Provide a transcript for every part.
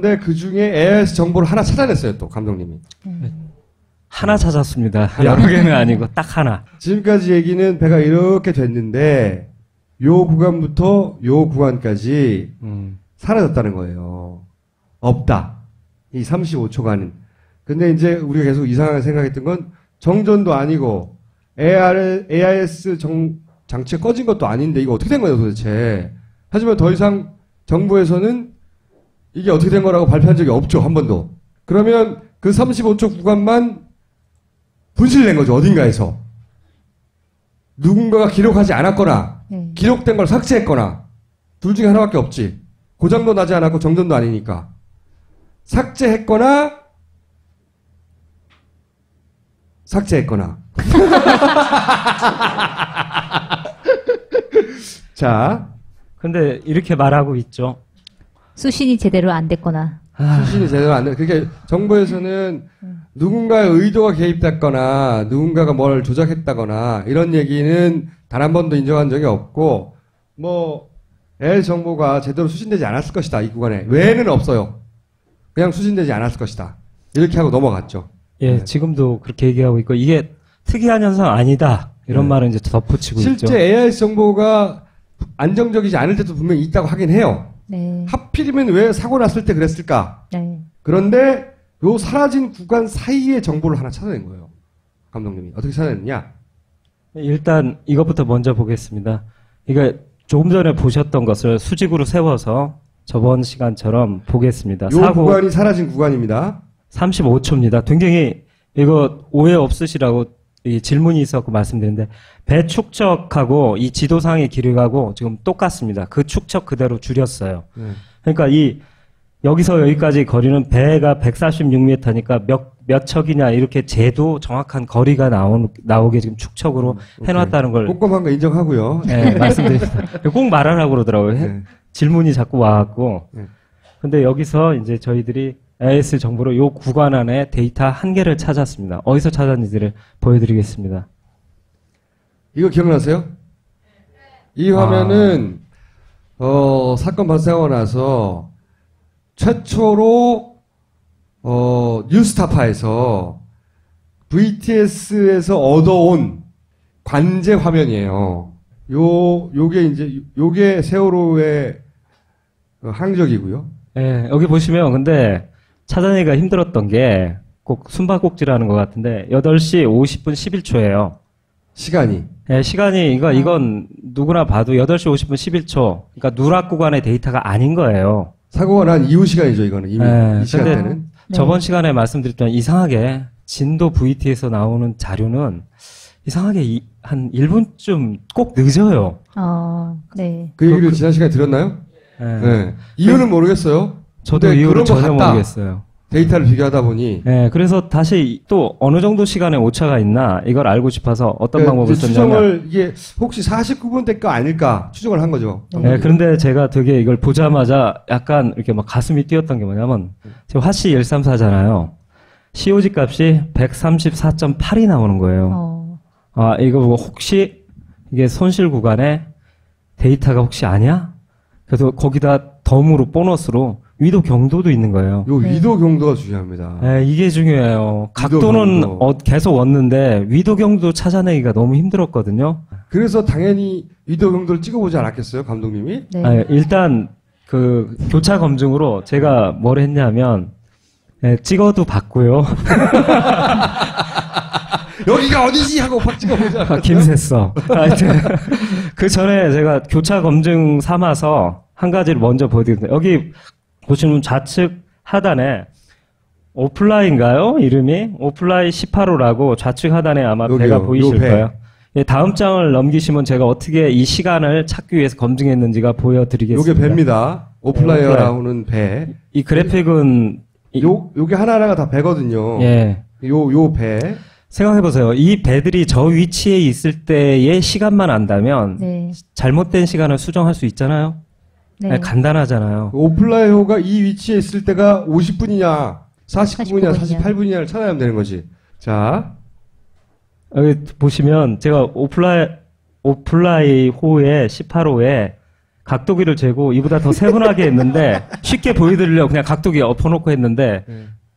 근데 그 중에 AIS 정보를 하나 찾아냈어요, 또 감독님이. 하나 찾았습니다. 여러 개는 아니고 딱 하나. 지금까지 얘기는 배가 이렇게 됐는데 요 구간부터 요 구간까지 사라졌다는 거예요. 없다. 이 35초간은. 근데 이제 우리가 계속 이상하게 생각했던 건 정전도 아니고 AIS 장치가 꺼진 것도 아닌데 이거 어떻게 된 거예요 도대체. 하지만 더 이상 정부에서는 이게 어떻게 된 거라고 발표한 적이 없죠. 한 번도. 그러면 그 35초 구간만 분실된 거죠. 어딘가에서. 누군가가 기록하지 않았거나 기록된 걸 삭제했거나 둘 중에 하나밖에 없지. 고장도 나지 않았고 정전도 아니니까. 삭제했거나 자. 근데 이렇게 말하고 있죠. 수신이 제대로 안 됐거나. 수신이 제대로 안 돼. 그게 정부에서는 누군가의 의도가 개입됐거나 누군가가 뭘 조작했다거나 이런 얘기는 단 한 번도 인정한 적이 없고 뭐 L 정보가 제대로 수신되지 않았을 것이다. 이 구간에. 외에는 없어요. 그냥 수신되지 않았을 것이다. 이렇게 하고 넘어갔죠. 예, 네. 지금도 그렇게 얘기하고 있고 이게 특이한 현상 아니다. 이런 말은 이제 덧붙이고 실제 있죠. AIS 정보가 안정적이지 않을 때도 분명히 있다고 하긴 해요. 네. 하필이면 왜 사고 났을 때 그랬을까? 네. 그런데 요 사라진 구간 사이에 정보를 하나 찾아낸 거예요. 감독님이. 어떻게 찾아냈냐? 일단 이것부터 먼저 보겠습니다. 이게 조금 전에 보셨던 것을 수직으로 세워서 저번 시간처럼 보겠습니다. 요 사고 구간이 사라진 구간입니다. 35초입니다. 굉장히 이거 오해 없으시라고 이 질문이 있었고 말씀드렸는데 배 축척하고 이 지도상의 기록하고 지금 똑같습니다. 그 축척 그대로 줄였어요. 그러니까 이 여기서 여기까지 거리는 배가 146m니까 몇 척이냐 이렇게 재도 정확한 거리가 나오게 지금 축척으로 해놨다는 걸 꼼꼼한 거 인정하고요. 네, 말씀드립니다. 꼭 말하라고 그러더라고요. 네. 질문이 자꾸 와갖고. 네. 근데 여기서 이제 저희들이 AIS 정보로 요 구간 안에 데이터 한 개를 찾았습니다. 어디서 찾았는지를 보여드리겠습니다. 이거 기억나세요? 이 화면은 사건 발생하고 나서 최초로 뉴스타파에서 VTS에서 얻어온 관제 화면이에요. 요게 세월호의 항적이고요. 예, 여기 보시면 근데 찾아내기가 힘들었던 게 꼭 숨바꼭질하는 것 같은데 8시 50분 11초예요. 시간이. 예, 시간이 이건 누구나 봐도 8시 50분 11초. 그러니까 누락 구간의 데이터가 아닌 거예요. 사고가 난 이후 시간이죠, 이거는. 이미 네, 이 시간대는. 저번 시간에 말씀드렸던 이상하게 진도 VT에서 나오는 자료는 이상하게 한 1분쯤 꼭 늦어요. 네. 그 얘기를 지난 시간에 들었나요? 네. 네. 이유는 모르겠어요. 저도 근데 이유를 그런 것 전혀 같다. 모르겠어요. 데이터를 비교하다 보니. 네, 그래서 다시 또 어느 정도 시간에 오차가 있나 이걸 알고 싶어서 어떤 방법을 썼냐면 추정을 이게 혹시 49분대 거 아닐까 추정을 한 거죠. 네, 그런데 제가 되게 이걸 보자마자 약간 이렇게 막 가슴이 뛰었던 게 뭐냐면 지금 화씨 134잖아요. COG 값이 134.8이 나오는 거예요. 이거 보고 혹시 이게 손실 구간에 데이터가 혹시 아니야? 그래서 거기다 덤으로 보너스로 위도 경도도 있는 거예요. 요 위도 경도가 중요합니다. 네, 이게 중요해요. 위도 각도는 경도. 계속 왔는데 위도 경도 찾아내기가 너무 힘들었거든요. 그래서 당연히 위도 경도를 찍어보지 않았겠어요, 감독님이? 네. 일단 그 교차 검증으로 제가 뭘 했냐면 찍어도 봤고요. 여기가 어디지 하고 확 찍어보자. 김샜어. 하여튼 그 전에 제가 교차 검증 삼아서 한 가지를 먼저 보여드립니다. 여기 보시면 좌측 하단에 오플라이인가요? 이름이? 오플라이 18호라고 좌측 하단에 아마 여기요, 배가 보이실 요 배. 거예요. 예, 다음 장을 넘기시면 제가 어떻게 이 시간을 찾기 위해서 검증했는지가 보여드리겠습니다. 요게 배입니다. 오플라이어 나오는 배. 이 그래픽은 요게 하나하나가 다 배거든요. 예. 요 배. 생각해보세요. 이 배들이 저 위치에 있을 때의 시간만 안다면 네. 잘못된 시간을 수정할 수 있잖아요. 네. 간단하잖아요. 오플라이어가 이 위치에 있을 때가 50분이냐, 49분이냐, 49분이냐. 48분이냐를 찾아내면 되는 거지. 자, 여기 보시면 제가 오플라이호의 18호에 각도기를 재고 이보다 더 세분하게 했는데 쉽게 보여드리려고 그냥 각도기 엎어놓고 했는데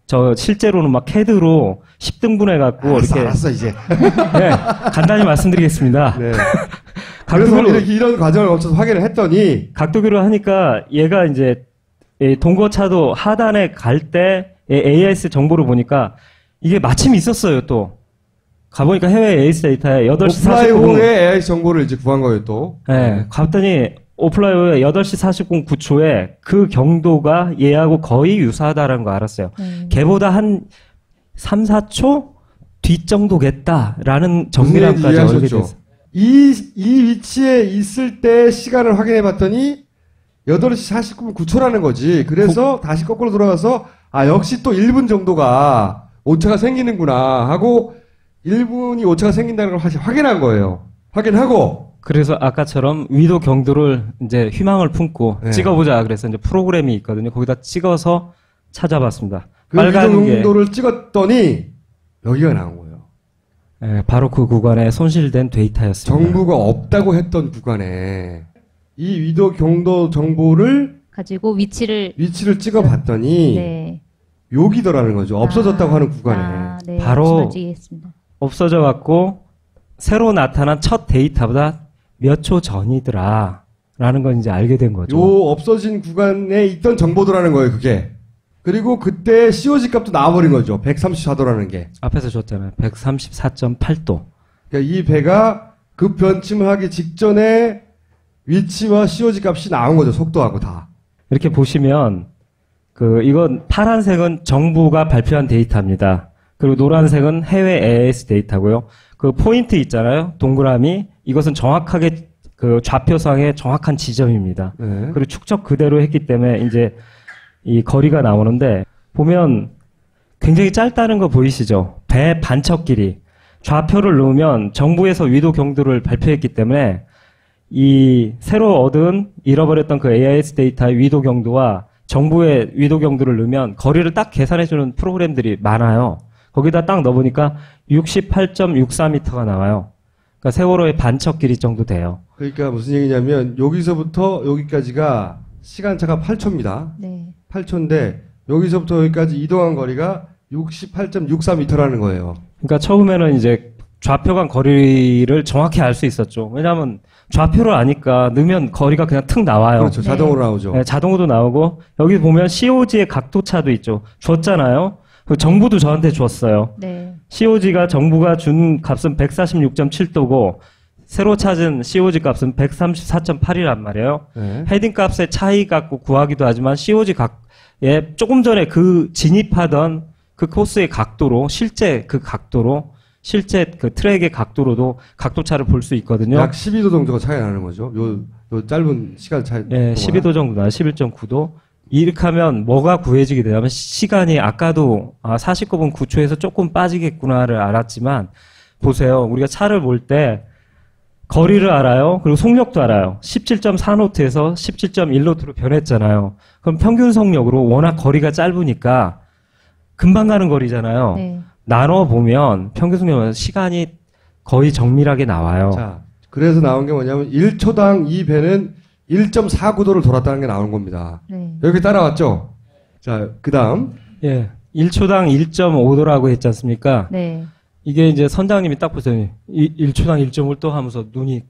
저 실제로는 막 CAD로 10등분 해갖고 알았어, 이렇게 알았어, 이제. 네, 간단히 말씀드리겠습니다. 네. 그래서 각도기로 이렇게 이런 과정을 거쳐서 확인을 했더니, 각도기로 하니까 얘가 이제 이 동거차도 하단에 갈 때 AIS 정보를 보니까 이게 마침 있었어요. 또 가보니까 해외 AIS 데이터에 8시 49분 오플라이호의 AI 정보를 이제 구한 거예요, 또. 네, 갔더니 오플라이오에 8시 40분 9초에 그 경도가 얘하고 거의 유사하다라는 거 알았어요. 걔보다 한 3, 4초 뒤 정도겠다라는 정밀함까지 무슨 얘기인지 알게 이해하셨죠? 됐어요. 이 위치에 있을 때 시간을 확인해 봤더니 8시 49분 9초라는 거지. 그래서 다시 거꾸로 돌아가서 아 역시 또 1분 정도가 오차가 생기는구나 하고 1분이 오차가 생긴다는 걸 확인한 거예요. 확인하고 그래서 아까처럼 위도 경도를 이제 희망을 품고 네. 찍어보자. 그래서 이제 프로그램이 있거든요. 거기다 찍어서 찾아봤습니다. 그 빨간 게 위도를 찍었더니 여기가 나온 거예요. 네, 바로 그 구간에 손실된 데이터였습니다. 정부가 없다고 했던 구간에 이 위도 경도 정보를 가지고 위치를 찍어봤더니 네. 여기더라는 거죠. 없어졌다고 하는 구간에. 네. 바로 이해했습니다. 없어져 갖고 새로 나타난 첫 데이터보다 몇 초 전이더라. 라는 건 이제 알게 된 거죠. 요 없어진 구간에 있던 정보도라는 거예요, 그게. 그리고 그때 COG 값도 나와버린 거죠. 134도라는 게. 앞에서 줬잖아요. 134.8도. 그러니까 이 배가 급 변침을 하기 직전에 위치와 COG 값이 나온 거죠. 속도하고 다. 이렇게 보시면 이건 파란색은 정부가 발표한 데이터입니다. 그리고 노란색은 해외 AIS 데이터고요. 그 포인트 있잖아요. 동그라미. 이것은 정확하게 그 좌표상의 정확한 지점입니다. 네. 그리고 축적 그대로 했기 때문에 이제 이 거리가 나오는데 보면 굉장히 짧다는 거 보이시죠? 배 반척 길이. 좌표를 넣으면 정부에서 위도 경도를 발표했기 때문에 이 새로 얻은 잃어버렸던 그 AIS 데이터의 위도 경도와 정부의 위도 경도를 넣으면 거리를 딱 계산해주는 프로그램들이 많아요. 거기다 딱 넣어보니까 68.64m가 나와요. 그러니까 세월호의 반척 길이 정도 돼요. 그러니까 무슨 얘기냐면 여기서부터 여기까지가 시간차가 8초입니다. 네. 8초인데 여기서부터 여기까지 이동한 거리가 68.64m라는 거예요. 그러니까 처음에는 이제 좌표 간 거리를 정확히 알 수 있었죠. 왜냐하면 좌표를 아니까 넣으면 거리가 그냥 툭 나와요. 그렇죠. 네. 자동으로 나오죠. 네, 자동으로도 나오고 여기 보면 COG의 각도차도 있죠. 줬잖아요. 그 정부도 저한테 줬어요. 네. COG가 정부가 준 값은 146.7도고 새로 찾은 COG 값은 134.8이란 말이에요. 네. 헤딩 값의 차이 갖고 구하기도 하지만 COG 각에 조금 전에 그 진입하던 그 코스의 각도로 실제 그 트랙의 각도로도 각도차를 볼 수 있거든요. 약 12도 정도가 차이 나는 거죠. 요 짧은 시간 차이. 예, 12도 정도 나요. 11.9도. 이렇게 하면 뭐가 구해지게 되냐면 시간이 아까도 49분 9초에서 조금 빠지겠구나를 알았지만 보세요. 우리가 차를 볼 때 거리를 알아요. 그리고 속력도 알아요. 17.4노트에서 17.1노트로 변했잖아요. 그럼 평균 속력으로 워낙 거리가 짧으니까 금방 가는 거리잖아요. 네. 나눠보면 평균 속력은 시간이 거의 정밀하게 나와요. 자, 그래서 나온 게 뭐냐면 1초당 이 배는 1.49도를 돌았다는 게 나온 겁니다. 네. 여기 따라왔죠? 자, 그 다음. 예. 1초당 1.5도라고 했지 않습니까? 네. 이게 이제 선장님이 딱 보세요. 1초당 1.5도 하면서 눈이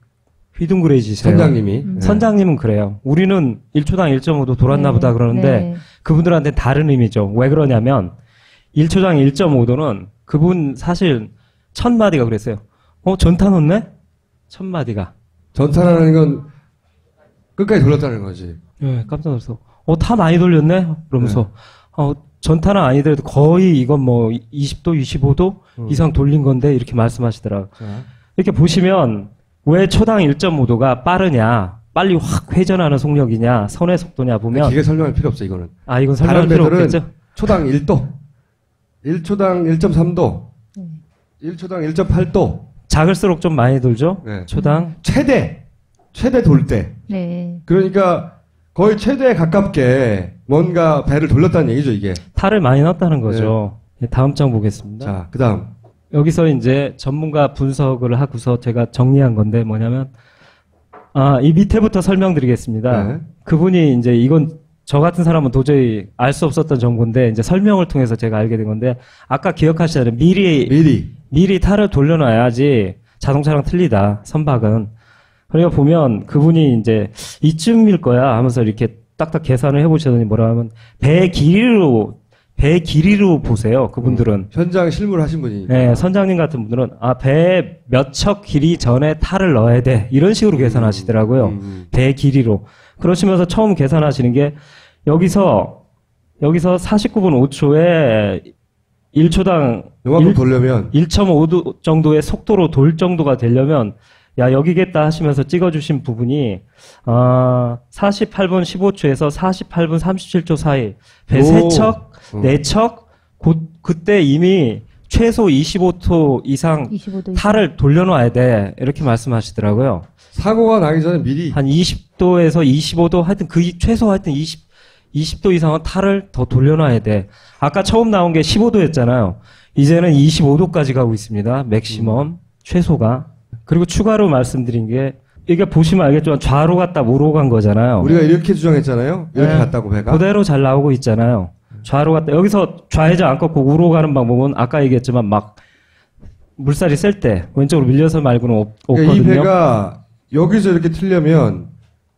휘둥그레지세요. 선장님이. 네. 선장님은 그래요. 우리는 1초당 1.5도 돌았나 네. 보다 그러는데 네. 그분들한테 다른 의미죠. 왜 그러냐면 1초당 1.5도는 그분 사실 1000마디가 그랬어요. 전타 놓네? 1000마디가. 전탄하는 건 끝까지 돌렸다는 거지. 예, 깜짝 놀랐어. 다 많이 돌렸네? 그러면서, 전타는 아니더라도 거의 이건 뭐 20도, 25도 이상 돌린 건데 이렇게 말씀하시더라고요. 자, 이렇게 보시면 왜 초당 1.5도가 빠르냐, 빨리 확 회전하는 속력이냐, 선의 속도냐 보면, 길게 설명할 필요 없어, 이거는. 이건 설명할 필요 배들은 없겠죠? 초당 1도, 1초당 1.3도, 1초당 1.8도. 작을수록 좀 많이 돌죠? 네. 초당. 최대 돌 때. 네. 그러니까 거의 최대에 가깝게 뭔가 배를 돌렸다는 얘기죠, 이게. 탈을 많이 넣었다는 거죠. 예, 다음 장 보겠습니다. 자, 그 다음. 여기서 이제 전문가 분석을 하고서 제가 정리한 건데 뭐냐면 이 밑에부터 설명드리겠습니다. 네. 그분이 이제 이건 저 같은 사람은 도저히 알 수 없었던 정보인데 이제 설명을 통해서 제가 알게 된 건데 아까 기억하시잖아요. 미리 탈을 돌려놔야지 자동차랑 틀리다. 선박은. 그러니까 보면 그분이 이제 이쯤일 거야 하면서 이렇게 딱딱 계산을 해보시더니 뭐라 하면 배 길이로 보세요. 그분들은. 현장 실무를 하신 분이. 네, 선장님 같은 분들은 배 몇 척 길이 전에 탈을 넣어야 돼. 이런 식으로 계산하시더라고요. 배 길이로. 그러시면서 처음 계산하시는 게 여기서 49분 5초에 1초당 요만큼 돌려면 1.5도 정도의 속도로 돌 정도가 되려면 야 여기겠다 하시면서 찍어주신 부분이 48분 15초에서 48분 37초 사이 배 오. 3척, 4척 그때 이미 최소 25도 이상 25도 탈을 돌려놔야 돼 이렇게 말씀하시더라고요. 사고가 나기 전에 미리 한 20도에서 25도 하여튼 최소 하여튼 20도 이상은 탈을 더 돌려놔야 돼. 아까 처음 나온 게 15도였잖아요. 이제는 25도까지 가고 있습니다. 맥시멈 최소가. 그리고 추가로 말씀드린 게 이게 보시면 알겠지만 좌로 갔다 우로 간 거잖아요. 우리가 이렇게 주장했잖아요. 이렇게 네. 갔다고 배가. 그대로 잘 나오고 있잖아요. 좌로 갔다 여기서 좌회전 안 꺾고 우로 가는 방법은 아까 얘기했지만 막 물살이 셀 때 왼쪽으로 밀려서 말고는 없거든요. 그러니까 이 배가 여기서 이렇게 틀려면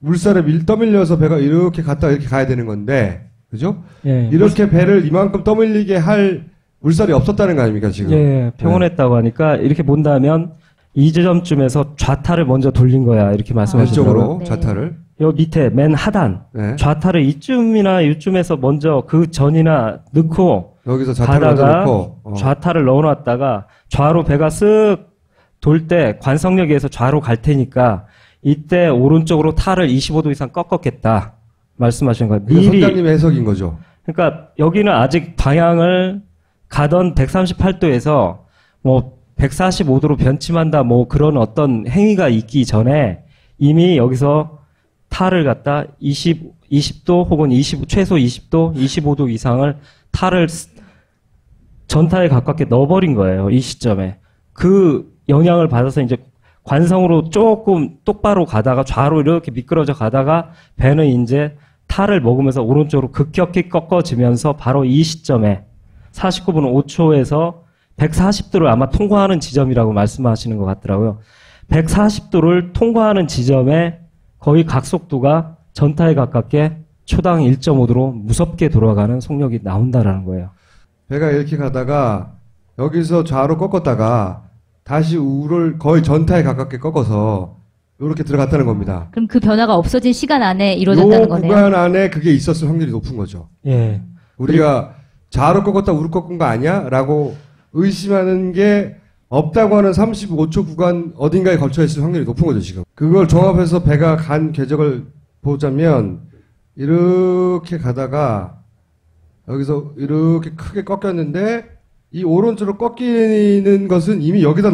물살에 떠밀려서 배가 이렇게 갔다가 이렇게 가야 되는 건데, 그죠? 예. 이렇게 배를 이만큼 떠밀리게 할 물살이 없었다는 거 아닙니까, 지금? 예, 평온했다고 하니까 이렇게 본다면 이 지점쯤에서 좌타를 먼저 돌린 거야 이렇게 말씀하시더라고요. 왼쪽으로 네. 좌타를. 요 밑에 맨 하단 네. 좌타를 이쯤이나 이쯤에서 먼저 그 전이나 넣고 여기서 좌타를 먼저 가다가 넣고. 좌타를 넣어놨다가 좌로 배가 쓱 돌 때 관성역에서 좌로 갈 테니까 이때 오른쪽으로 타를 25도 이상 꺾었겠다 말씀하신 거예요. 이게 선장님의 해석인 거죠. 그러니까 여기는 아직 방향을 가던 138도에서 뭐 145도로 변침한다 뭐 그런 어떤 행위가 있기 전에 이미 여기서 탈을 갖다 20도 혹은 최소 20도, 25도 이상을 탈을 전타에 가깝게 넣어버린 거예요. 이 시점에. 그 영향을 받아서 이제 관성으로 조금 똑바로 가다가 좌로 이렇게 미끄러져 가다가 배는 이제 탈을 먹으면서 오른쪽으로 급격히 꺾어지면서 바로 이 시점에 49분 5초에서 140도를 아마 통과하는 지점이라고 말씀하시는 것 같더라고요. 140도를 통과하는 지점에 거의 각속도가 전타에 가깝게 초당 1.5도로 무섭게 돌아가는 속력이 나온다라는 거예요. 배가 이렇게 가다가 여기서 좌로 꺾었다가 다시 우를 거의 전타에 가깝게 꺾어서 이렇게 들어갔다는 겁니다. 그럼 그 변화가 없어진 시간 안에 이루어졌다는 요 거네요. 구간 안에 그게 있었을 확률이 높은 거죠. 예. 우리가 좌로 꺾었다 우로 꺾은 거 아니야? 라고 의심하는 게 없다고 하는 35초 구간 어딘가에 걸쳐 있을 확률이 높은 거죠, 지금. 그걸 종합해서 배가 간 궤적을 보자면 이렇게 가다가 여기서 이렇게 크게 꺾였는데 이 오른쪽으로 꺾이는 것은 이미 여기서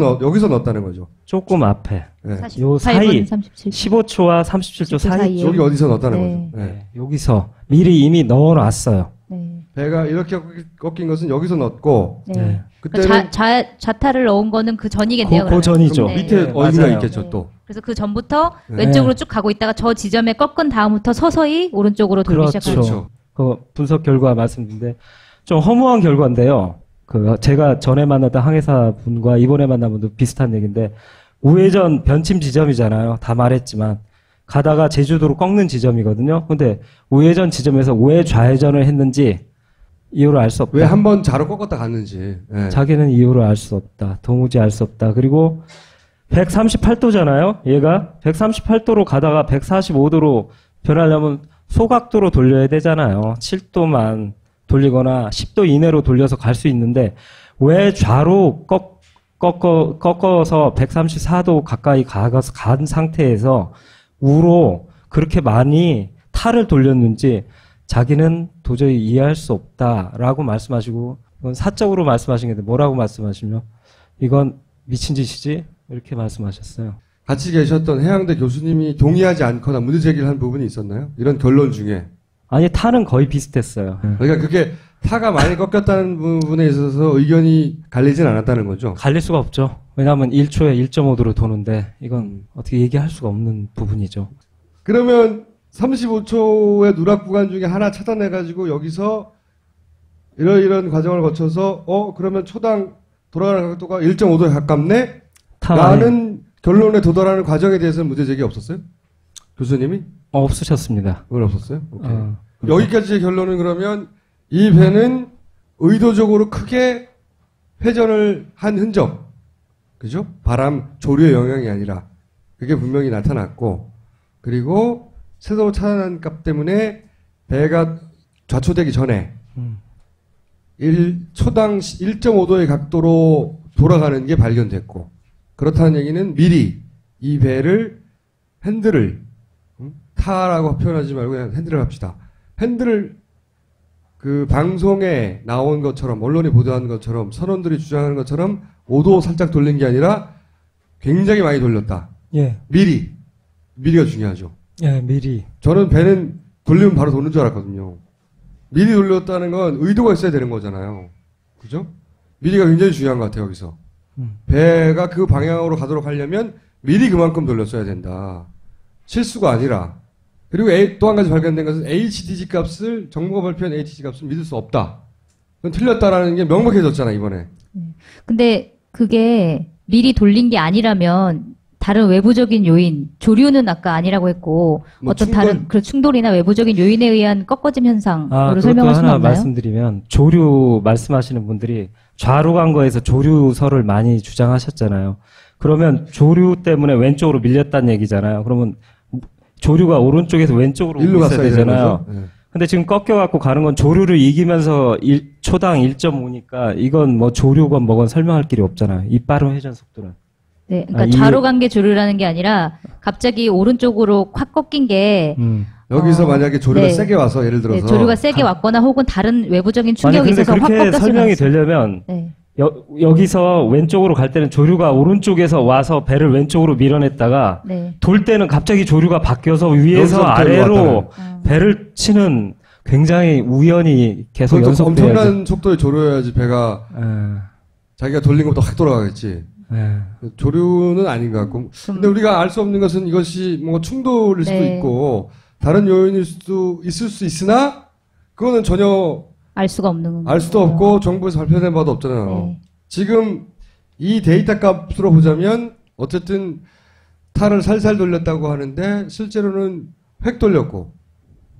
넣었다는 거죠. 조금 앞에. 네. 48분 요 사이 37초. 15초와 37초 사이 사이에. 여기 어디서 넣었다는 네. 거죠. 네. 네, 여기서 미리 이미 넣어놨어요. 네. 배가 이렇게 꺾인 것은 여기서 넣었고 네. 네. 그때는 좌타를 넣은 거는 그 전이겠네요. 그 그러면. 전이죠. 네. 밑에 네, 어딘가 맞아요. 있겠죠, 네. 또. 그래서 그 전부터 네. 왼쪽으로 쭉 가고 있다가 저 지점에 꺾은 다음부터 서서히 오른쪽으로 돌기 그렇죠. 시작하죠. 그렇죠. 그 분석 결과 말씀드린데 좀 허무한 결과인데요. 그 제가 전에 만났던 항해사 분과 이번에 만난 분도 비슷한 얘기인데 우회전 변침 지점이잖아요. 다 말했지만 가다가 제주도로 꺾는 지점이거든요. 근데 우회전 지점에서 왜 좌회전을 했는지 이유를 알 수 없다. 왜 한 번 좌로 꺾었다 갔는지. 네. 자기는 이유를 알 수 없다. 도무지 알 수 없다. 그리고 138도잖아요. 얘가 138도로 가다가 145도로 변하려면 소각도로 돌려야 되잖아요. 7도만 돌리거나 10도 이내로 돌려서 갈 수 있는데 왜 좌로 꺾어서 134도 가까이 가서 간 상태에서 우로 그렇게 많이 탈을 돌렸는지 자기는 도저히 이해할 수 없다라고 말씀하시고 이건 사적으로 말씀하신 게 뭐라고 말씀하시면 이건 미친 짓이지 이렇게 말씀하셨어요. 같이 계셨던 해양대 교수님이 동의하지 않거나 문제 제기를 한 부분이 있었나요? 이런 결론 중에. 아니 타는 거의 비슷했어요. 그러니까 그게 타가 많이 꺾였다는 부분에 있어서 의견이 갈리진 않았다는 거죠. 갈릴 수가 없죠. 왜냐하면 1초에 1.5도로 도는데 이건 어떻게 얘기할 수가 없는 부분이죠. 그러면 35초의 누락 구간 중에 하나 찾아내가지고 여기서 이런 과정을 거쳐서 그러면 초당 돌아가는 각도가 1.5도에 가깝네? 라는 결론에 도달하는 과정에 대해서는 문제 제기 없었어요? 교수님이? 없으셨습니다. 왜 없었어요? 오케이. 여기까지의 결론은 그러면 이 배는 의도적으로 크게 회전을 한 흔적, 그죠? 바람, 조류의 영향이 아니라 그게 분명히 나타났고, 그리고 세도 차단한 값 때문에 배가 좌초되기 전에 초당 1.5도의 각도로 돌아가는 게 발견됐고, 그렇다는 얘기는 미리 이 배를 핸들을 타라고 표현하지 말고 그냥 핸들을 합시다. 핸들을 그 방송에 나온 것처럼 언론이 보도한 것처럼 선원들이 주장하는 것처럼 5도 살짝 돌린 게 아니라 굉장히 많이 돌렸다. 예. 미리가 중요하죠. 예, 미리. 저는 배는 돌리면 바로 도는 줄 알았거든요. 미리 돌렸다는 건 의도가 있어야 되는 거잖아요. 그죠? 미리가 굉장히 중요한 것 같아요, 여기서. 배가 그 방향으로 가도록 하려면 미리 그만큼 돌렸어야 된다. 실수가 아니라. 그리고 또 한 가지 발견된 것은 HDG 값을, 정부가 발표한 HDG 값을 믿을 수 없다. 그건 틀렸다라는 게 명백해졌잖아, 이번에. 근데 그게 미리 돌린 게 아니라면 다른 외부적인 요인, 조류는 아까 아니라고 했고 뭐 어떤 충돌? 다른 그 충돌이나 외부적인 요인에 의한 꺾어짐 현상으로 그것도 설명할 수는 하나 없나요? 말씀드리면 조류 말씀하시는 분들이 좌로 간 거에서 조류설을 많이 주장하셨잖아요. 그러면 조류 때문에 왼쪽으로 밀렸다는 얘기잖아요. 그러면 조류가 오른쪽에서 왼쪽으로 일로 오고 있어야 갔어야 되는 되잖아요. 거죠. 네. 근데 지금 꺾여갖고 가는 건 조류를 이기면서 초당 1.5니까 이건 뭐 조류건 뭐건 설명할 길이 없잖아요. 이 빠른 회전 속도는. 네, 그러니까 좌로 간 게 조류라는 게 아니라 갑자기 오른쪽으로 확 꺾인 게 여기서 만약에 조류가 네. 세게 와서 예를 들어서. 네, 조류가 세게 왔거나 혹은 다른 외부적인 충격이 근데 있어서 확 그렇게 꺾였으면 설명이 되려면 네. 여기서 왼쪽으로 갈 때는 조류가 오른쪽에서 와서 배를 왼쪽으로 밀어냈다가 네. 돌 때는 갑자기 조류가 바뀌어서 위에서 여기서부터 아래로 배를 치는 굉장히 우연히 계속 그것도 연속돼야지. 엄청난 속도의 조류여야지 배가 자기가 돌린 것보다 확 돌아가겠지. 조류는 아닌 것 같고. 근데 우리가 알 수 없는 것은 이것이 뭔가 충돌일 수도 네. 있고 다른 요인일 수도 있을 수 있으나 그거는 전혀 알 수가 없는 알 수도 없고 정부에서 발표된 바도 없잖아요. 네. 지금 이 데이터 값으로 보자면 어쨌든 탈을 살살 돌렸다고 하는데 실제로는 획 돌렸고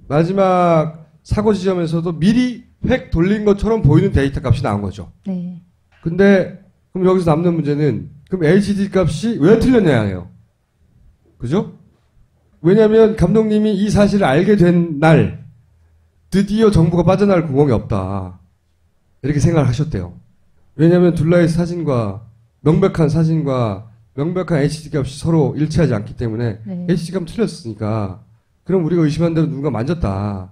마지막 사고 지점에서도 미리 획 돌린 것처럼 보이는 데이터 값이 나온 거죠. 네. 근데 그럼 여기서 남는 문제는 그럼 LCD 값이 왜 틀렸냐예요. 그죠? 왜냐하면 감독님이 이 사실을 알게 된 날 드디어 정부가 빠져나갈 구멍이 없다. 이렇게 생각을 하셨대요. 왜냐하면 둘라의 사진과 명백한 HDD 값이 서로 일치하지 않기 때문에 네. HDD 값 틀렸으니까 그럼 우리가 의심한 대로 누가 만졌다.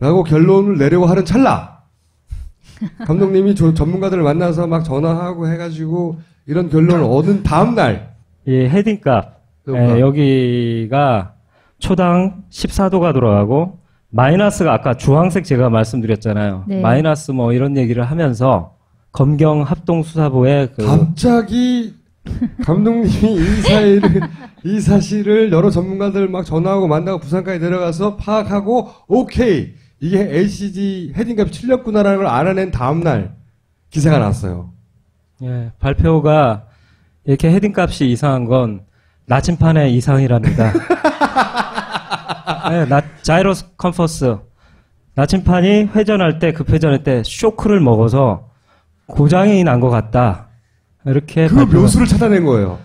라고 결론을 내려고 하는 찰나 감독님이 전문가들을 만나서 막 전화하고 해가지고 이런 결론을 얻은 다음 날 이 헤딩값 여기가 초당 14도가 돌아가고 마이너스가 아까 주황색 제가 말씀드렸잖아요. 네. 마이너스 뭐 이런 얘기를 하면서 검경 합동수사부의 갑자기 감독님이 이 사실을 여러 전문가들 막 전화하고 만나고 부산까지 내려가서 파악하고 오케이 이게 LCD 헤딩값이 틀렸구나라는 걸 알아낸 다음날 기사가 났어요. 예, 발표가 이렇게 헤딩값이 이상한 건 나침판의 이상이랍니다. 네, 자이로스 컴퍼스 나침판이 회전할 때 급회전할 때 쇼크를 먹어서 고장이 난 것 같다. 이렇게 그 묘수를 찾아낸 거예요.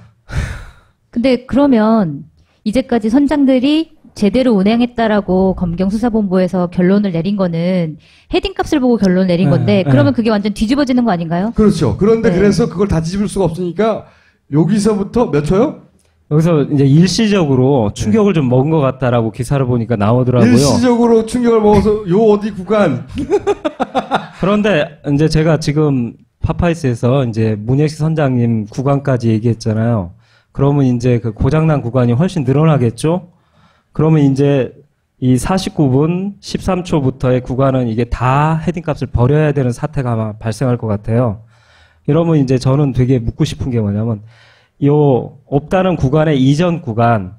근데 그러면 이제까지 선장들이 제대로 운행했다라고 검경수사본부에서 결론을 내린 거는 헤딩값을 보고 결론을 내린 건데 그러면 그게 완전 뒤집어지는 거 아닌가요? 그렇죠. 그런데 네. 그래서 그걸 다 뒤집을 수가 없으니까 여기서부터 몇 초요? 여기서 이제 일시적으로 충격을 좀 먹은 것 같다라고 기사를 보니까 나오더라고요. 일시적으로 충격을 먹어서 요 어디 구간 그런데 이제 제가 지금 파파이스에서 이제 문혁식 선장님 구간까지 얘기했잖아요. 그러면 이제 그 고장난 구간이 훨씬 늘어나겠죠? 그러면 이제 이 49분 13초부터의 구간은 이게 다 헤딩값을 버려야 되는 사태가 아마 발생할 것 같아요. 이러면 이제 저는 되게 묻고 싶은 게 뭐냐면, 요 없다는 구간의 이전 구간,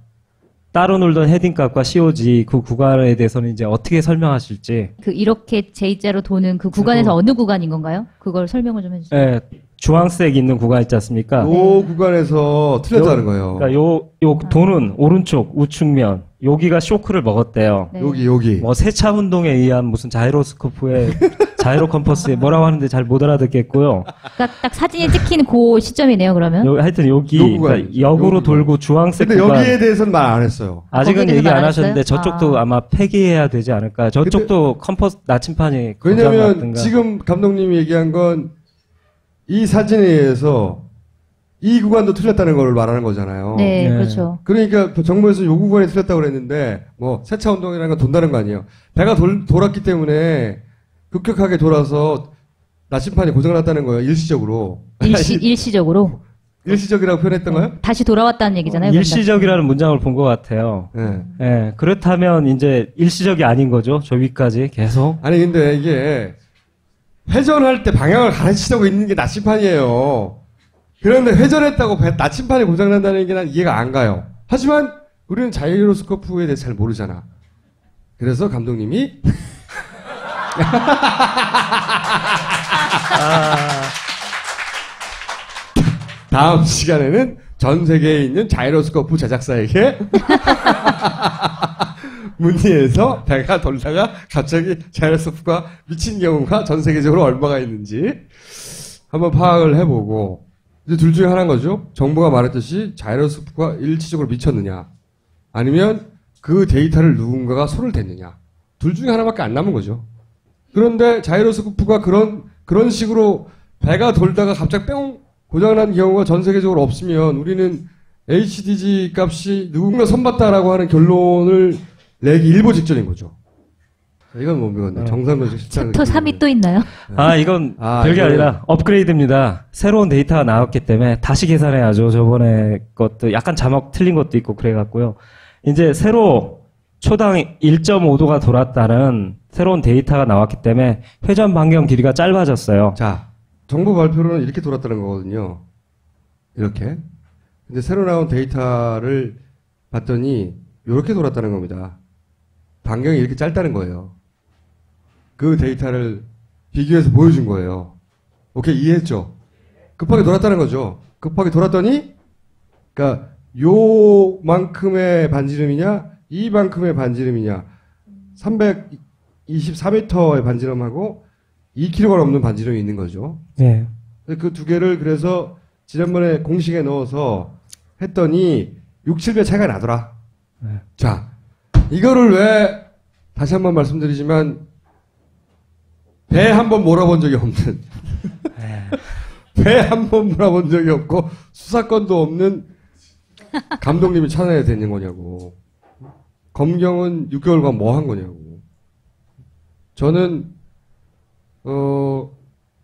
따로 놀던 헤딩값과 COG 그 구간에 대해서는 이제 어떻게 설명하실지. 그 이렇게 J자로 도는 그 구간에서 어느 구간인 건가요? 그걸 설명을 좀 해주세요. 예, 주황색 있는 구간 있지 않습니까? 요 구간에서 틀렸다는 거예요. 그러니까 요 도는 오른쪽 우측면, 여기가 쇼크를 먹었대요. 네. 여기. 뭐 세차 운동에 의한 무슨 자이로스코프의 자이로 컴퍼스에 뭐라고 하는데 잘 못 알아듣겠고요. 그러니까 딱 사진이 찍히는 그 시점이네요, 그러면. 하여튼 여기 요 구간, 그러니까 역으로 요 구간. 돌고 주황색 근데 구간. 여기에 대해서는 말 안 했어요. 아직은 거기에 얘기 대해서 안 말 하셨는데 했어요? 저쪽도 아마 폐기해야 되지 않을까. 저쪽도 컴퍼스 나침판이 고장 왜냐면 같은가. 지금 감독님이 얘기한 건 이 사진에 의해서 이 구간도 틀렸다는 걸 말하는 거잖아요. 네, 네. 그렇죠. 그러니까 정부에서 요 구간이 틀렸다고 그랬는데 뭐 세차 운동이라는 건 돈다는 거 아니에요. 배가 돌았기 때문에 급격하게 돌아서 나침판이 고장났다는 거예요. 일시적으로. 일시적으로. 일시적이라고 표현했던가요? 다시 돌아왔다는 얘기잖아요. 일시적이라는 문장을 본 것 같아요. 네. 예, 그렇다면 이제 일시적이 아닌 거죠. 저 위까지 계속. 아니 근데 이게 회전할 때 방향을 가르치려고 있는 게 나침판이에요. 그런데 회전했다고 나침판이 고장난다는 게 난 이해가 안 가요. 하지만 우리는 자이로스코프에 대해서 잘 모르잖아. 그래서 감독님이 다음 시간에는 전 세계에 있는 자이로스코프 제작사에게 문의해서 배가 돌다가 갑자기 자이로스코프가 미친 경우가 전 세계적으로 얼마가 있는지 한번 파악을 해보고 이제 둘 중에 하나인 거죠. 정부가 말했듯이 자이로스코프가 일시적으로 미쳤느냐 아니면 그 데이터를 누군가가 손을 댔느냐 둘 중에 하나밖에 안 남은 거죠. 그런데 자이로스코프가 그런 식으로 배가 돌다가 갑자기 뿅 고장난 경우가 전 세계적으로 없으면 우리는 HDG 값이 누군가 선봤다라고 하는 결론을 내기 일보 직전인 거죠. 자, 이건 뭡니까? 정상면적 실장. 챕터 3이 또 있나요? 이건 별게 이거는- 아니라 업그레이드입니다. 새로운 데이터가 나왔기 때문에 다시 계산해야죠. 저번에 것도 약간 자막 틀린 것도 있고 그래갖고요. 이제 새로 초당 1.5도가 돌았다는 새로운 데이터가 나왔기 때문에 회전 반경 길이가 짧아졌어요. 자, 정부 발표로는 이렇게 돌았다는 거거든요. 이렇게. 근데 새로 나온 데이터를 봤더니 이렇게 돌았다는 겁니다. 반경이 이렇게 짧다는 거예요. 그 데이터를 비교해서 보여준 거예요. 오케이, 이해했죠? 급하게 돌았다는 거죠. 급하게 돌았더니, 그러니까 요만큼의 반지름이냐, 이만큼의 반지름이냐, 324m의 반지름하고 2kg가 넘는 반지름이 있는 거죠. 네. 그 두 개를 그래서 지난번에 공식에 넣어서 했더니 6, 7배 차이가 나더라. 네. 자, 이거를 왜 다시 한번 말씀드리지만 배 한 번 몰아본 적이 없는 배 한 번 몰아본 적이 없고 수사권도 없는 감독님이 찾아야 되는 거냐고. 검경은 6개월간 뭐 한 거냐고. 저는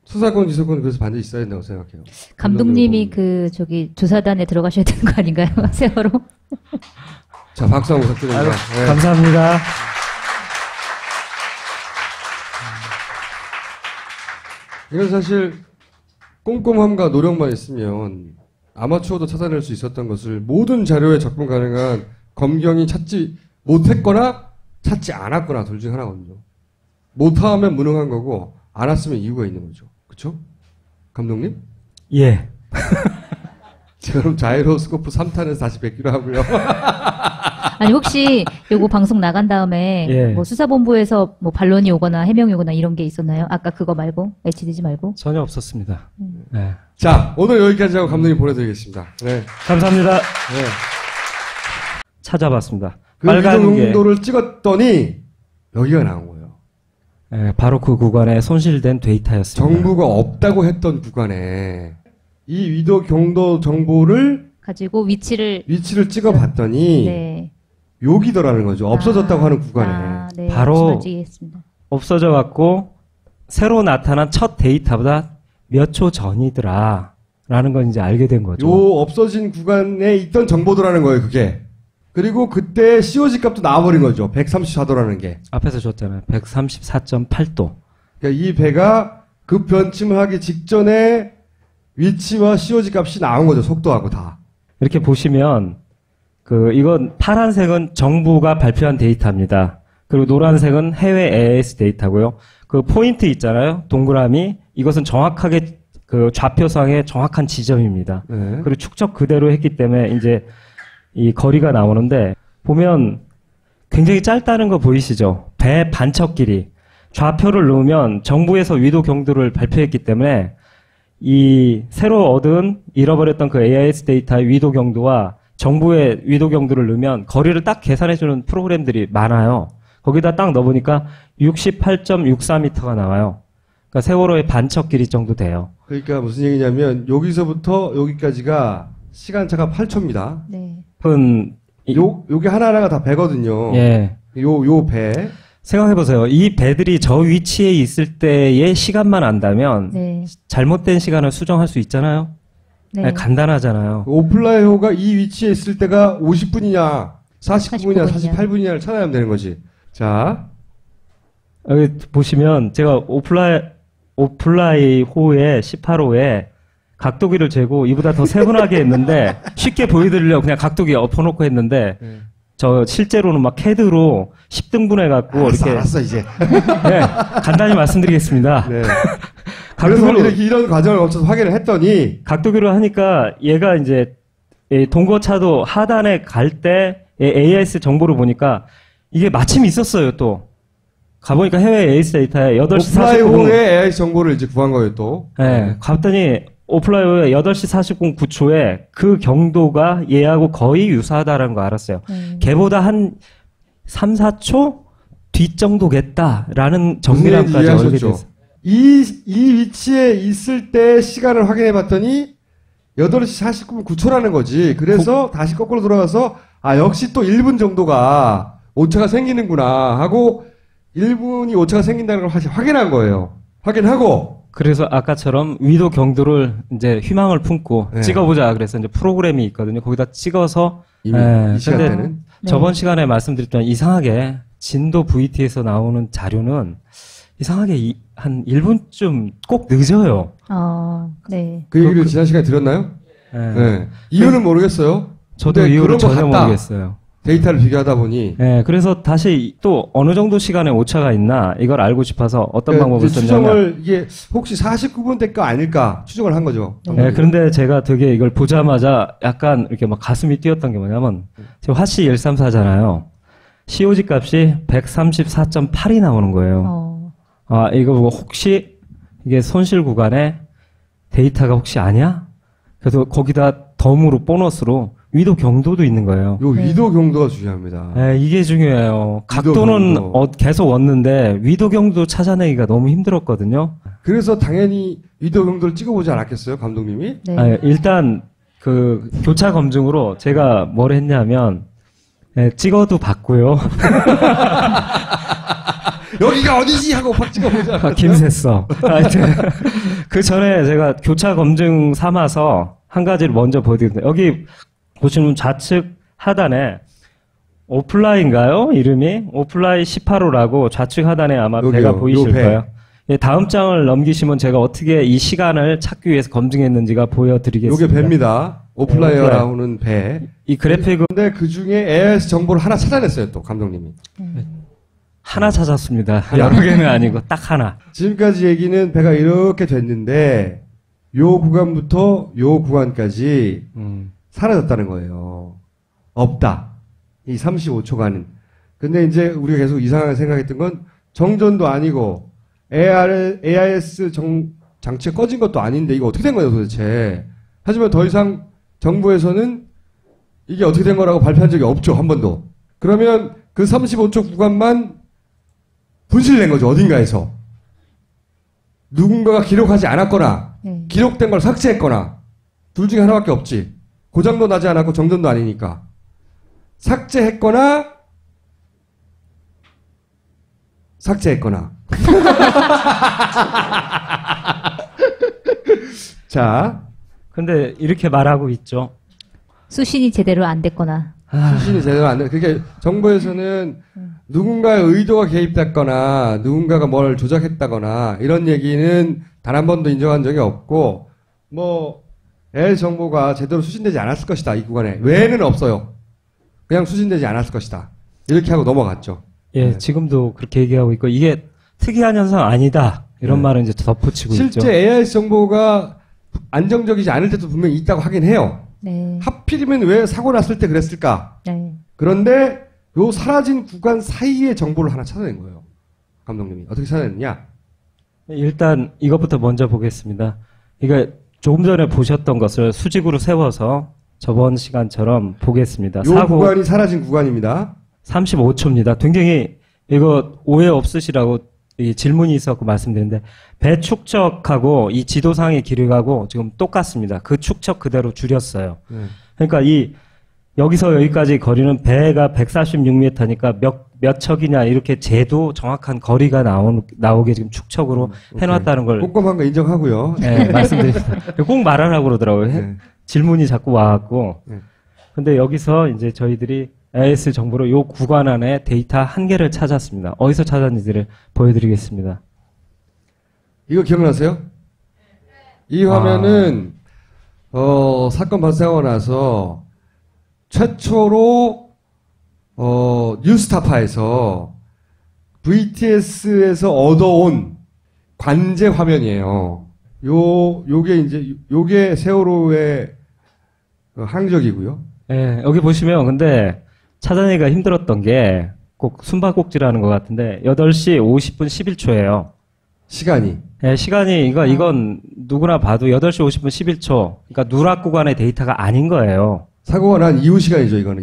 수사권, 기소권 그래서 반드시 있어야 된다고 생각해요. 감독님이 조사단에 들어가셔야 되는 거 아닌가요? 세월호? 자, 박수 한번 부탁드립니다. 네. 감사합니다. 이건 사실 꼼꼼함과 노력만 있으면 아마추어도 찾아낼 수 있었던 것을 모든 자료에 접근 가능한 검경이 찾지 못했거나 찾지 않았거나 둘 중 하나거든요. 못하면 무능한 거고 안 왔으면 이유가 있는 거죠. 그쵸? 감독님? 예. 그럼 자이로스코프 3탄에서 다시 뵙기로 하고요. 아니, 혹시 요거 방송 나간 다음에 예. 뭐 수사본부에서 뭐 반론이 오거나 해명이 오거나 이런 게 있었나요? 아까 그거 말고? HDG 말고? 전혀 없었습니다. 네. 자, 오늘 여기까지 하고 감독님 보내드리겠습니다. 네. 감사합니다. 네. 찾아봤습니다. 그 빨간 게 정도를 찍었더니 여기가 나온 거예요. 바로 그 구간에 손실된 데이터였습니다. 정부가 없다고 했던 구간에 이 위도 경도 정보를 가지고 위치를 찍어봤더니 네. 여기더라는 거죠. 없어졌다고 하는 구간에. 네. 바로 이해했습니다. 없어져 갖고 새로 나타난 첫 데이터보다 몇 초 전이더라 라는 건 이제 알게 된 거죠. 요 없어진 구간에 있던 정보더라는 거예요. 그게 그리고 그때 COG 값도 나와버린 거죠. 134도라는 게. 앞에서 줬잖아요. 134.8도. 그러니까 이 배가 급 변침을 하기 직전에 위치와 COG 값이 나온 거죠. 속도하고 다. 이렇게 보시면 이건 파란색은 정부가 발표한 데이터입니다. 그리고 노란색은 해외 AIS 데이터고요. 그 포인트 있잖아요. 동그라미. 이것은 정확하게 그 좌표상의 정확한 지점입니다. 네. 그리고 축적 그대로 했기 때문에 이제 이 거리가 나오는데 보면 굉장히 짧다는 거 보이시죠? 배 반척 길이. 좌표를 넣으면 정부에서 위도 경도를 발표했기 때문에 이 새로 얻은 잃어버렸던 그 AIS 데이터의 위도 경도와 정부의 위도 경도를 넣으면 거리를 딱 계산해주는 프로그램들이 많아요. 거기다 딱 넣어보니까 68.64m가 나와요. 그러니까 세월호의 반척 길이 정도 돼요. 그러니까 무슨 얘기냐면 여기서부터 여기까지가 시간차가 8초입니다. 네. 요게 하나하나가 다 배거든요. 예. 요 배. 생각해보세요. 이 배들이 저 위치에 있을 때의 시간만 안다면 네. 잘못된 시간을 수정할 수 있잖아요. 네. 간단하잖아요. 오플라이호가 이 위치에 있을 때가 50분이냐, 49분이냐, 49분이냐. 48분이냐를 찾아내면 되는 거지. 자, 여기 보시면 제가 오플라이호의 18호에 각도기를 재고 이보다 더 세분하게 했는데 쉽게 보여드리려고 그냥 각도기 엎어놓고 했는데 저 실제로는 막 CAD로 10등분 해갖고 알았어, 이제. 네, 간단히 말씀드리겠습니다. 네. 그래서 이렇게 이런 과정을 거쳐서 확인을 했더니 각도기로 하니까 얘가 이제 이 동거차도 하단에 갈 때 AIS 정보를 보니까 이게 마침 있었어요. 또 가보니까 해외 AIS 데이터에 8시 49분 오플라이호의 AI 정보를 이제 구한 거예요, 또. 네, 갔더니 오플라이호의 8시 40분 9초에 그 경도가 얘하고 거의 유사하다라는 거 알았어요. 걔보다 한 3, 4초 뒤 정도겠다라는 정밀함까지 알게 됐어요. 이 위치에 있을 때 시간을 확인해 봤더니 8시 49분 9초라는 거지. 그래서 다시 거꾸로 돌아가서 역시 또 1분 정도가 오차가 생기는구나 하고 1분이 오차가 생긴다는 걸 확인한 거예요. 확인하고 그래서 아까처럼 위도 경도를 이제 희망을 품고 네. 찍어보자. 그래서 이제 프로그램이 있거든요. 거기다 찍어서 이미 이 시간대는 네. 저번 시간에 말씀드렸던 이상하게 진도 VT에서 나오는 자료는 이상하게 한 1분쯤 꼭 늦어요. 네. 그 얘기를 지난 시간에 들었나요? 네. 네. 이유는 모르겠어요. 저도 근데 이유를 그런 거 전혀 같다. 모르겠어요. 데이터를 비교하다 보니 네, 그래서 다시 또 어느 정도 시간에 오차가 있나 이걸 알고 싶어서 어떤 방법을 이제 썼냐면 추정을 이게 혹시 49분 대가 아닐까 추정을 한 거죠. 네, 그런데 제가 되게 이걸 보자마자 약간 이렇게 막 가슴이 뛰었던 게 뭐냐면 지금 화씨 134잖아요. COG 값이 134.8이 나오는 거예요. 이거 보고 혹시 이게 손실 구간에 데이터가 혹시 아니야? 그래서 거기다 덤으로 보너스로 위도 경도도 있는 거예요. 요 위도 경도가 중요합니다. 네, 이게 중요해요. 위도 각도는 경도. 계속 왔는데 위도 경도 찾아내기가 너무 힘들었거든요. 그래서 당연히 위도 경도를 찍어보지 않았겠어요, 감독님이? 네. 일단 그 교차 검증으로 제가 뭘 했냐면 찍어도 봤고요. 여기가 어디지 하고 확 찍어보자. 김샜어. 하여튼 그 전에 제가 교차 검증 삼아서 한 가지를 먼저 보여드릴게요. 여기 보시면 좌측 하단에 오플라이인가요? 이름이? 오플라이 18호라고 좌측 하단에 아마 여기요, 배가 보이실 요 배. 거예요. 예, 다음 장을 넘기시면 제가 어떻게 이 시간을 찾기 위해서 검증했는지가 보여드리겠습니다. 요게 배입니다. 오플라이어라는 배. 이 그래픽은 근데 그 중에 AIS 정보를 하나 찾아냈어요, 또 감독님이. 하나 찾았습니다. 여러 개는 아니고 딱 하나. 지금까지 얘기는 배가 이렇게 됐는데 요 구간부터 요 구간까지 사라졌다는 거예요. 없다. 이 35초간은. 근데 이제 우리가 계속 이상하게 생각했던 건 정전도 아니고 AIS 장치가 꺼진 것도 아닌데 이거 어떻게 된 거예요 도대체. 하지만 더 이상 정부에서는 이게 어떻게 된 거라고 발표한 적이 없죠. 한 번도. 그러면 그 35초 구간만 분실된 거죠. 어딘가에서. 누군가가 기록하지 않았거나 네. 기록된 걸 삭제했거나 둘 중에 하나밖에 없지. 고장도 나지 않았고 정전도 아니니까. 삭제했거나 자, 근데 이렇게 말하고 있죠. 수신이 제대로 안 됐거나. 수신이 제대로 안 돼. 그러니까 정부에서는 누군가의 의도가 개입됐거나 누군가가 뭘 조작했다거나 이런 얘기는 단 한 번도 인정한 적이 없고 뭐 AIS 정보가 제대로 수신되지 않았을 것이다. 이 구간에 외에는 없어요. 그냥 수신되지 않았을 것이다. 이렇게 하고 넘어갔죠. 예, 네. 지금도 그렇게 얘기하고 있고 이게 특이한 현상 아니다. 이런 네. 말은 이제 덧붙이고 실제 있죠. AIS 정보가 안정적이지 않을 때도 분명히 있다고 하긴 해요. 네. 하필이면 왜 사고 났을 때 그랬을까? 네. 그런데 요 사라진 구간 사이의 정보를 하나 찾아낸 거예요. 감독님이. 어떻게 찾아냈냐? 일단 이것부터 먼저 보겠습니다. 이거 조금 전에 보셨던 것을 수직으로 세워서 저번 시간처럼 보겠습니다. 요 사고 구간이 사라진 구간입니다. 35초입니다. 굉장히 이거 오해 없으시라고 이 질문이 있었고 말씀드렸는데 배 축척하고 이 지도상의 기록하고 지금 똑같습니다. 그 축척 그대로 줄였어요. 네. 그러니까 이 여기서 여기까지 거리는 배가 146m니까 몇 척이냐 이렇게 재도 정확한 거리가 나오게 지금 축척으로 해놨다는 걸 꼼꼼한 거 인정하고요. 네, 말씀드립니다. 꼭 말하라고 그러더라고요. 네. 질문이 자꾸 와갖고. 네. 근데 여기서 이제 저희들이 AIS 정보로 요 구간 안에 데이터 한 개를 찾았습니다. 어디서 찾았는지를 보여드리겠습니다. 이거 기억나세요? 이 화면은 사건 발생하고 나서 최초로 뉴스타파에서 VTS에서 얻어온 관제 화면이에요. 요게 세월호의 항적이고요. 예, 여기 보시면 근데 찾아내기가 힘들었던 게 꼭 숨바꼭질하는 것 같은데 8시 50분 11초예요. 시간이. 예, 시간이 이건 누구나 봐도 8시 50분 11초. 그러니까 누락 구간의 데이터가 아닌 거예요. 사고가 난 이후 시간이죠, 이거는.